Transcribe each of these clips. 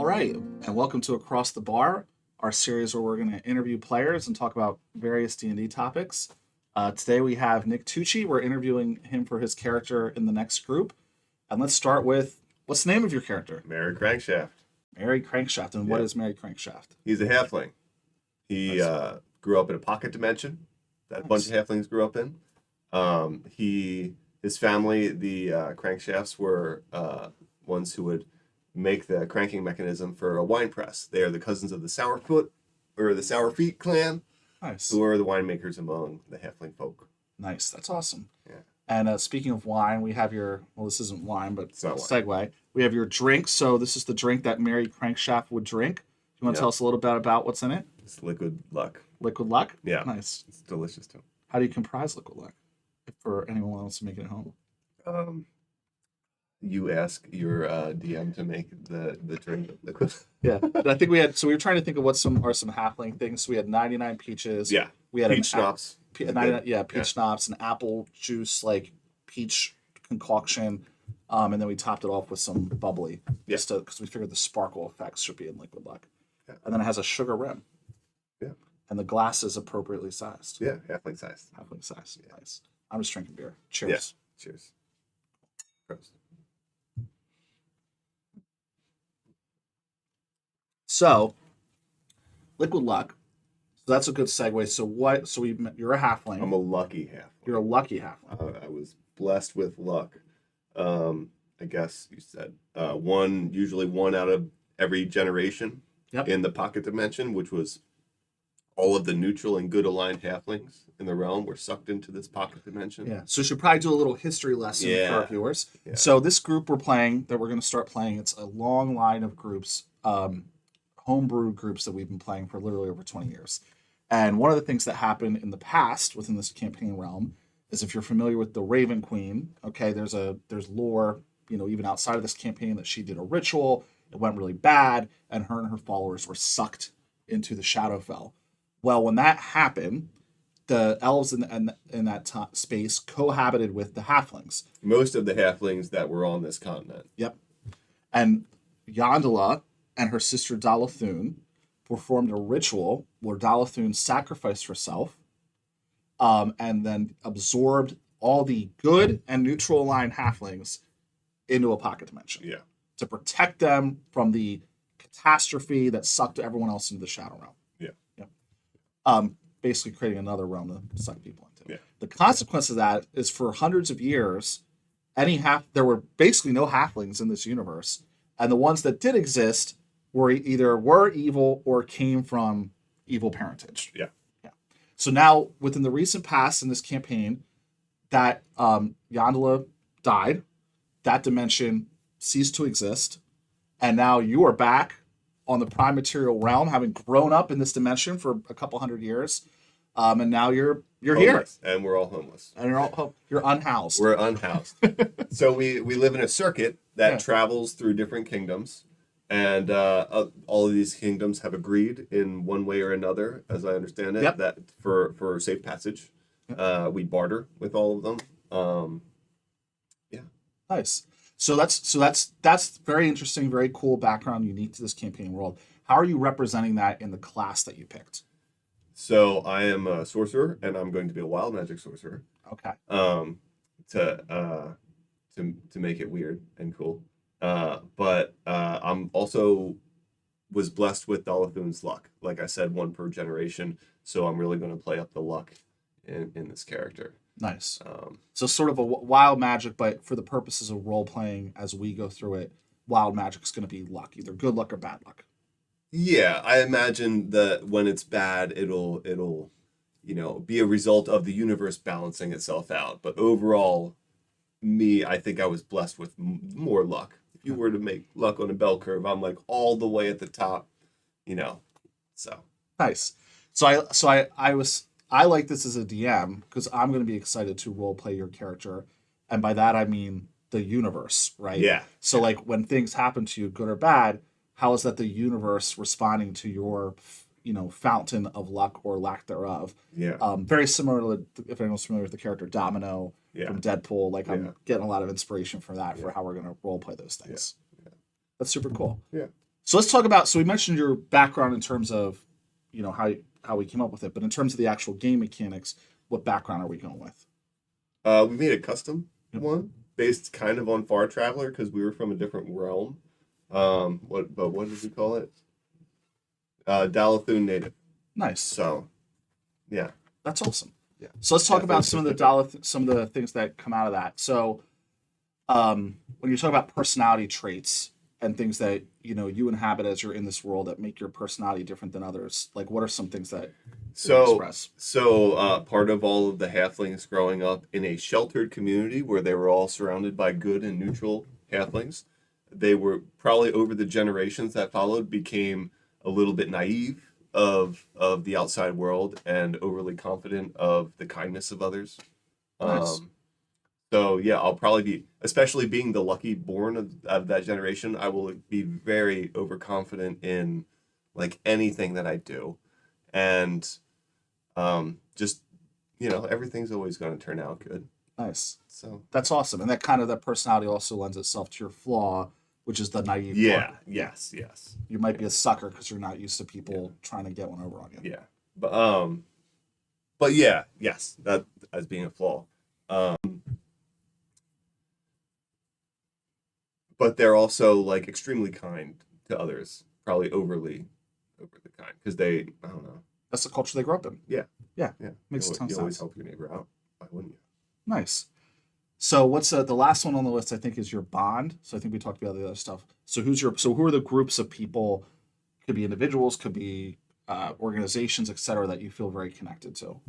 All right, and welcome to Across the Bar, our series where we're going to interview players and talk about various D&D topics. Today we have Nick Tucci. We're interviewing him for his character in the next group. And let's start with, what's the name of your character? Mary Crankshaft. Mary Crankshaft. And what is Mary Crankshaft? He's a halfling. He Nice. grew up in a pocket dimension that a bunch of halflings grew up in. His family, the Crankshafts, were ones who would make the cranking mechanism for a wine press. They are the cousins of the Sourfoot, or the Sourfeet clan, Nice. who are the winemakers among the halfling folk. Nice. That's awesome. Yeah. And speaking of wine, we have your, well, this isn't wine, but It's not segue. We have your drink. So this is the drink that Mary Crankshaft would drink. You want to tell us a little bit about what's in it? It's liquid luck. Liquid luck? Yeah. Nice. It's delicious too. How do you comprise liquid luck? For anyone who wants to make it at home. You ask your DM to make the drink liquid. Yeah. But I think we were trying to think of what some halfling things. So we had 99 peaches. Yeah. We had Peach schnapps. peach schnapps, an apple juice, like peach concoction. And then we topped it off with some bubbly. Yeah. Just because we figured the sparkle effects should be in liquid luck. Yeah. And then it has a sugar rim. Yeah. And the glass is appropriately sized. Yeah, halfling sized. Halfling size. Yeah. Nice. I'm just drinking beer. Cheers. Yeah. Cheers. Gross. So, liquid luck. So that's a good segue. So what? So you're a halfling. I'm a lucky halfling. You're a lucky halfling. I was blessed with luck. I guess you said usually one out of every generation Yep. in the pocket dimension, which was all of the neutral and good aligned halflings in the realm were sucked into this pocket dimension. Yeah. So we should probably do a little history lesson for our viewers. Yeah. So this group we're going to start playing, it's a long line of groups, homebrew groups that we've been playing for literally over 20 years. And one of the things that happened in the past within this campaign realm is, if you're familiar with the Raven Queen, okay, there's lore, even outside of this campaign, that she did a ritual, it went really bad, and her followers were sucked into the Shadowfell. Well, when that happened, the elves in that space cohabited with the halflings. Most of the halflings that were on this continent. Yep. And Yondala and her sister Dalathun performed a ritual where Dalathun sacrificed herself and then absorbed all the good and neutral aligned halflings into a pocket dimension. Yeah. To protect them from the catastrophe that sucked everyone else into the Shadow Realm. Yeah. Basically creating another realm to suck people into. Yeah. The consequence of that is, for hundreds of years, there were basically no halflings in this universe, and the ones that did exist were either evil or came from evil parentage. Yeah. So now, within the recent past in this campaign, that Yondala died, that dimension ceased to exist, and now you are back on the prime material realm, having grown up in this dimension for a couple hundred years, and now you're Homeless. here, And we're all homeless. and you're unhoused. We're unhoused. So we live in a circuit that Yeah. travels through different kingdoms, and all of these kingdoms have agreed in one way or another, as I understand it, Yep. that for safe passage, we barter with all of them. Nice. So that's very interesting, very cool background, unique to this campaign world. How are you representing that in the class that you picked? So I am a sorcerer, and I'm going to be a wild magic sorcerer. Okay. To make it weird and cool. But I'm also was blessed with Dalathun's luck. Like I said, one per generation. So I'm really going to play up the luck in this character. Nice. So sort of a wild magic, but for the purposes of role playing, as we go through it, wild magic is going to be luck, either good luck or bad luck. Yeah, I imagine that when it's bad, it'll be a result of the universe balancing itself out. But overall, I think I was blessed with more luck. If you were to make luck on a bell curve, I'm like all the way at the top, So Nice. I like this as a DM because I'm going to be excited to role play your character, and by that I mean the universe, right? Yeah. So like when things happen to you, good or bad, how is that the universe responding to your, fountain of luck or lack thereof? Yeah. Very similar to, if anyone's familiar with the character Domino Yeah. from Deadpool. Like I'm Yeah. getting a lot of inspiration from that for Yeah. how we're going to role play those things. Yeah. That's super cool. Yeah. So let's talk about. So we mentioned your background in terms of, how we came up with it, but in terms of the actual game mechanics, what background are we going with? We made a custom Yep. one based kind of on Far Traveler because we were from a different realm. What did we call it? Dalathun native. Nice. So, yeah. That's awesome. Yeah. So let's talk Yeah, about thanks. some of the things that come out of that. So, when you talk about personality traits and things that you inhabit as you're in this world that make your personality different than others, like what are some things that you So, express? part of all of the halflings growing up in a sheltered community where they were all surrounded by good and neutral halflings, they were probably over the generations that followed became a little bit naive of the outside world and overly confident of the kindness of others. Nice. So yeah, I'll probably be, especially being the lucky born of that generation, I will be very overconfident in like anything that I do, and just everything's always going to turn out good. Nice. So That's awesome. And that personality also lends itself to your flaw, which is the naive part. yeah, yes, You might be a sucker because you're not used to people trying to get one over on you. yeah, but yeah, yes, that as being a flaw. Um, but they're also like extremely kind to others, probably overly kind because they, I don't know. That's the culture they grew up in. Yeah. Yeah. Yeah, Makes a ton of you always sense. help your neighbor out. Why wouldn't you? Nice. So what's the last one on the list? I think is your bond. So I think we talked about the other stuff. So who are the groups of people? Could be individuals, could be organizations, etc. That you feel very connected to.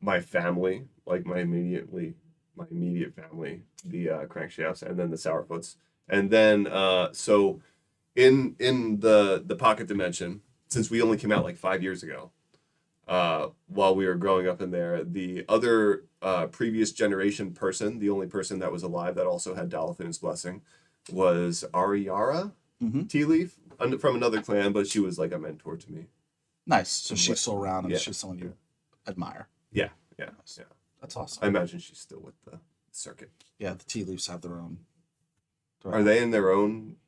My family, like my immediate family, the Crankshafts, and then the Sourfoots, and then so in the pocket dimension, since we only came out like 5 years ago, while we were growing up in there, the other previous generation person, the only person that was alive that also had Dalathun's blessing, was Ariara Mm-hmm. Tea Leaf from another clan, but she was like a mentor to me. Nice. So And she's still around, and yeah, she's someone you admire. yeah, yeah, Nice. yeah. That's I awesome. imagine she's still with the circuit. Yeah, the tea leaves have their own. Are they in their own?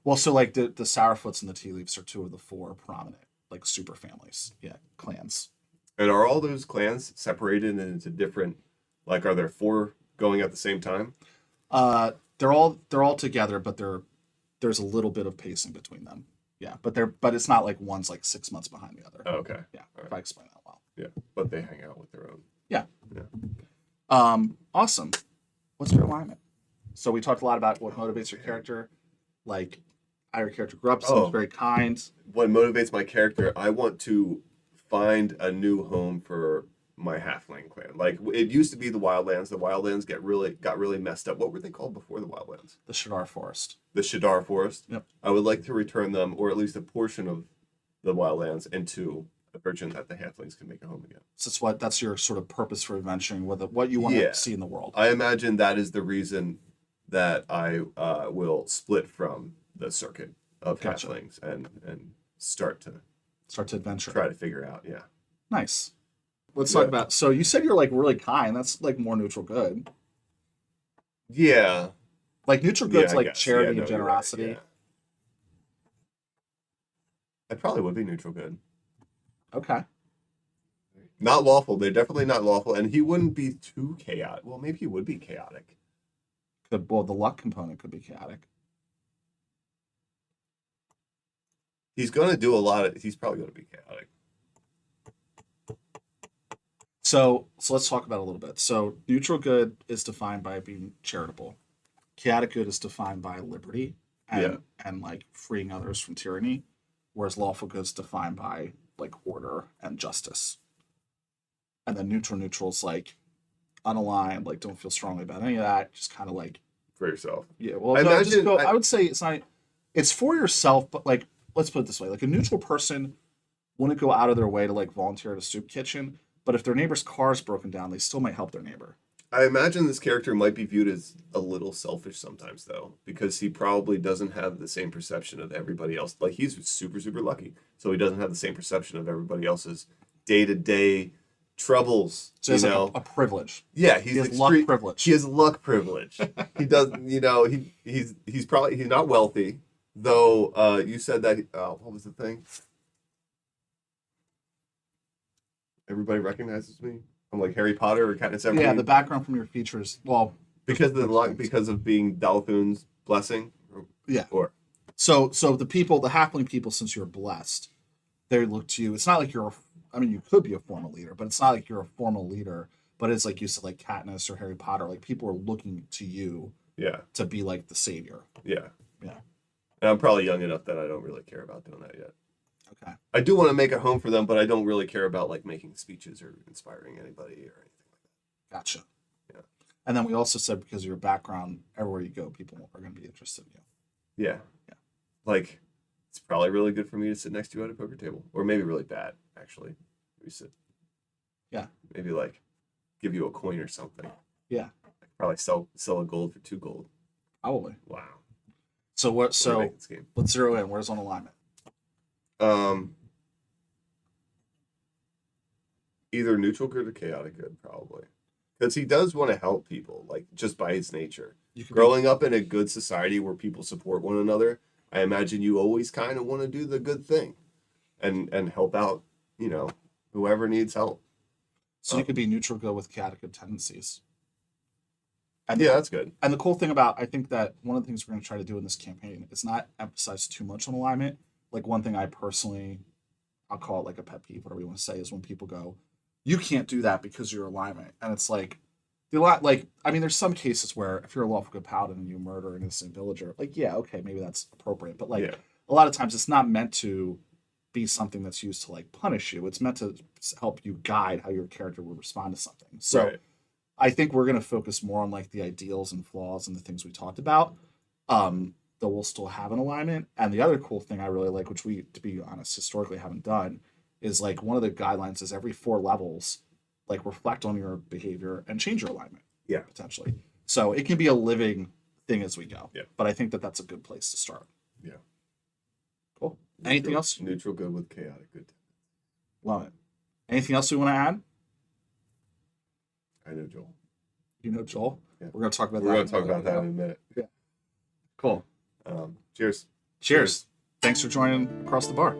Well, so like the Sourfoots and the tea leaves are two of the four prominent like super families. Yeah, clans. And are all those clans separated into different? Like, are there four going at the same time? They're all together, but there's a little bit of pacing between them. Yeah, but it's not like one's like 6 months behind the other. Oh, okay. Yeah, All if right. I explain that well. Yeah, but they hang out with their own. Yeah. Yeah. Awesome. What's your alignment? So we talked a lot about what motivates your character. Like, how your character grew up, seems Oh. very kind. What motivates my character? I want to find a new home for my halfling clan. Like it used to be the Wildlands. The Wildlands got really messed up. What were they called before the Wildlands? The Shadar Forest. The Shadar Forest. Yep. I would like to return them, or at least a portion of the Wildlands, into a version that the halflings can make a home again. So that's your sort of purpose for adventuring, what you want Yeah. to see in the world. I imagine that is the reason that I will split from the circuit of Gotcha. halflings and start to Start to adventure. try to figure out. Yeah. Nice. Let's Yeah. talk about. So you said you're like really kind. That's like more neutral good. Yeah. Like neutral Yeah, good's I like guess. charity Yeah, and no, you're right, generosity. yeah. I probably would be neutral good. Okay. Not lawful. They're definitely not lawful, and he wouldn't be too chaotic. Well, maybe he would be chaotic. Well, the luck component could be chaotic. He's gonna do a lot of. He's probably gonna be chaotic. So let's talk about it a little bit. So neutral good is defined by being charitable. Chaotic good is defined by liberty and like freeing others from tyranny, whereas lawful good is defined by like order and justice. And then neutral is like unaligned, like don't feel strongly about any of that. Just kind of like For yourself. yeah. Well, I no, just imagine- go. I- I would say it's not. It's for yourself, but like let's put it this way: like a neutral person wouldn't go out of their way to like volunteer at a soup kitchen, but if their neighbor's car is broken down, they still might help their neighbor. I imagine this character might be viewed as a little selfish sometimes, though, because he probably doesn't have the same perception of everybody else. Like he's super, super lucky, so he doesn't have the same perception of everybody else's day-to-day troubles. So it's like a privilege. Yeah, He has luck privilege. He has luck privilege. He does, he's not wealthy. Though you said that what was the thing? Everybody recognizes me. I'm like Harry Potter or Katniss Everdeen. Yeah, the background from your features. Well, because of the luck, because of being Dalthun's blessing. yeah. Or So the people, the halfling people, since you're blessed, they look to you. It's not like you're. I mean, you could be a formal leader, but it's not like you're a formal leader. But it's like you said, like Katniss or Harry Potter. Like people are looking to you yeah, to be like the savior. yeah, Yeah. and I'm probably young enough that I don't really care about doing that yet. Okay. I do want to make it home for them, but I don't really care about like making speeches or inspiring anybody or anything like that. Gotcha. Yeah. And then we also said because of your background, everywhere you go, people are going to be interested in you. Yeah. Yeah. Like, it's probably really good for me to sit next to you at a poker table, or maybe really bad actually. We sit. Yeah. Maybe like give you a coin or something. Yeah. I could probably sell a gold for 2 gold. Probably. Wow. So what? So This game. let's zero in. Where's on alignment? Either neutral good or chaotic good, probably, because he does want to help people, like just by his nature. Growing up in a good society where people support one another, I imagine you always kind of want to do the good thing, and help out, whoever needs help. So you could be neutral good with chaotic good tendencies. And yeah, that's good. And the cool thing about, I think that one of the things we're going to try to do in this campaign is not emphasize too much on alignment. Like one thing I personally, I'll call it like a pet peeve, whatever you want to say, is when people go, "You can't do that because you're alignment," and it's like, I mean, there's some cases where if you're a lawful good paladin and you murder an innocent villager, like, yeah, okay, maybe that's appropriate, but like Yeah. a lot of times it's not meant to be something that's used to like punish you. It's meant to help you guide how your character would respond to something. So. Right. I think we're going to focus more on like the ideals and flaws and the things we talked about. Though we'll still have an alignment. And the other cool thing I really like, which we, to be honest, historically haven't done, is like one of the guidelines is every 4 levels, like reflect on your behavior and change your alignment. Yeah. Potentially. So it can be a living thing as we go. Yeah. But I think that that's a good place to start. Yeah. Cool. Anything else? Neutral good with chaotic good. Love it. Anything else we want to add? I know Joel. You know Joel? Yeah. We're going to talk about that. We're going to talk about that in a minute. Yeah. Cool. Cheers. Cheers. Thanks for joining Across the Bar.